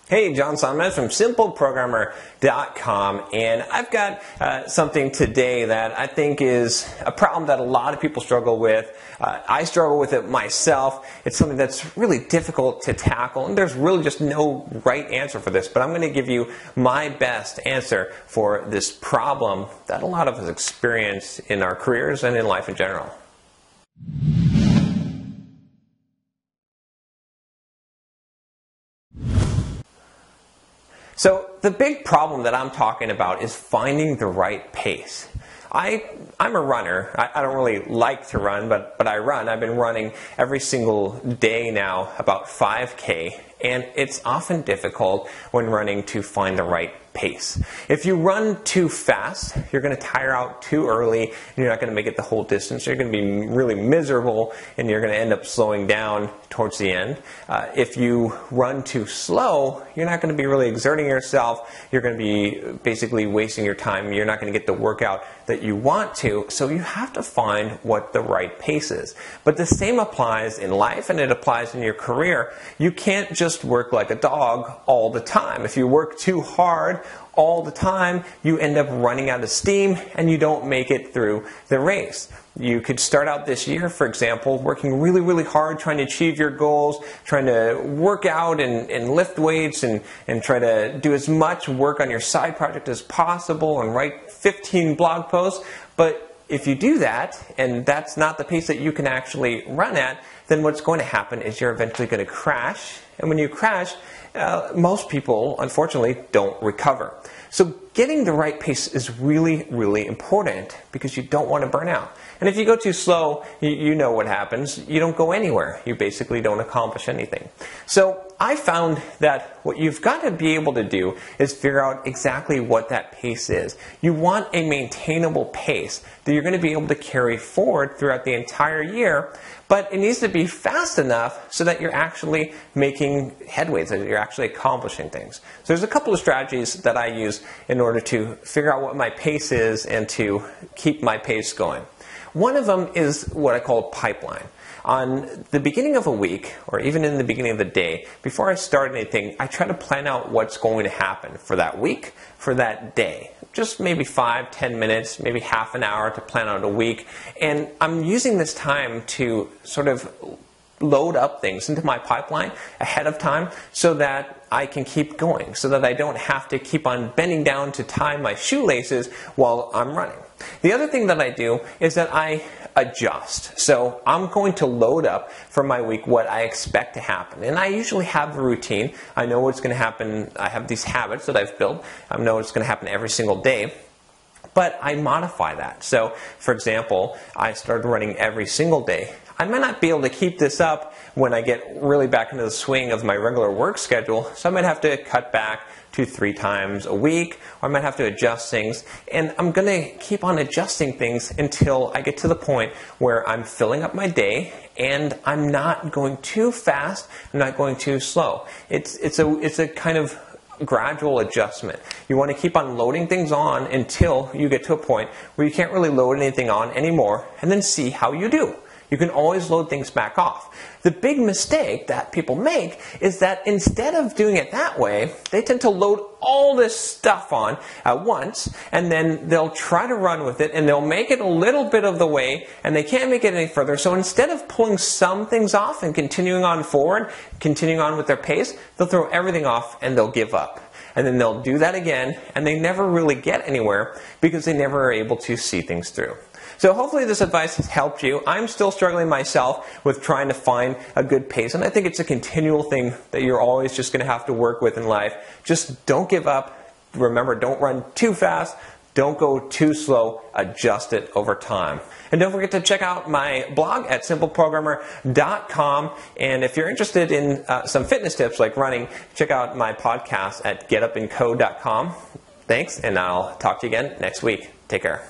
Hey, John Sonmez from SimpleProgrammer.com, and I've got something today that I think is a problem that a lot of people struggle with. I struggle with it myself. It's something that's really difficult to tackle, and there's really just no right answer for this, but I'm going to give you my best answer for this problem that a lot of us experience in our careers and in life in general. So the big problem that I'm talking about is finding the right pace. I'm a runner. I don't really like to run, but I run. I've been running every single day now, about 5K, and it's often difficult when running to find the right pace. If you run too fast, you're going to tire out too early, and you're not going to make it the whole distance. You're going to be really miserable, and you're going to end up slowing down towards the end. If you run too slow, you're not going to be really exerting yourself. You're going to be basically wasting your time. You're not going to get the workout that you want to, so you have to find what the right pace is. But the same applies in life, and it applies in your career. You can't just work like a dog all the time. If you work too hard all the time, you end up running out of steam and you don't make it through the race. You could start out this year, for example, working really, really hard, trying to achieve your goals, trying to work out and lift weights and try to do as much work on your side project as possible and write 15 blog posts. But if you do that, and that's not the pace that you can actually run at, then what's going to happen is you're eventually going to crash. And when you crash, most people, unfortunately, don't recover. So getting the right pace is really, really important because you don't want to burn out. And if you go too slow, you know what happens. You don't go anywhere. You basically don't accomplish anything. So I found that what you've got to be able to do is figure out exactly what that pace is. You want a maintainable pace that you're going to be able to carry forward throughout the entire year, but it needs to be fast enough so that you're actually making headway, so that you're actually accomplishing things. So there's a couple of strategies that I use in order to figure out what my pace is and to keep my pace going. One of them is what I call a pipeline. On the beginning of a week, or even in the beginning of the day, before I start anything, I try to plan out what's going to happen for that week, for that day. Just maybe 5-10 minutes, maybe half an hour to plan out a week. And I'm using this time to sort of load up things into my pipeline ahead of time so that I can keep going, so that I don't have to keep on bending down to tie my shoelaces while I'm running. The other thing that I do is that I adjust. So I'm going to load up for my week what I expect to happen. And I usually have a routine. I know what's going to happen. I have these habits that I've built. I know what's going to happen every single day. But I modify that. So, for example, I started running every single day. I might not be able to keep this up when I get really back into the swing of my regular work schedule, so I might have to cut back to 3 times a week, or I might have to adjust things, and I'm going to keep on adjusting things until I get to the point where I'm filling up my day and I'm not going too fast, I'm not going too slow. It's a kind of gradual adjustment. You want to keep on loading things on until you get to a point where you can't really load anything on anymore, and then see how you do. You can always load things back off. The big mistake that people make is that instead of doing it that way, they tend to load all this stuff on at once, and then they'll try to run with it, and they'll make it a little bit of the way, and they can't make it any further. So instead of pulling some things off and continuing on forward, continuing on with their pace, they'll throw everything off and they'll give up. And then they'll do that again, and they never really get anywhere because they never are able to see things through. So hopefully this advice has helped you. I'm still struggling myself with trying to find a good pace, and I think it's a continual thing that you're always just going to have to work with in life. Just don't give up. Remember, don't run too fast. Don't go too slow. Adjust it over time. And don't forget to check out my blog at SimpleProgrammer.com. And if you're interested in some fitness tips like running, check out my podcast at GetUpAndCo.com. Thanks, and I'll talk to you again next week. Take care.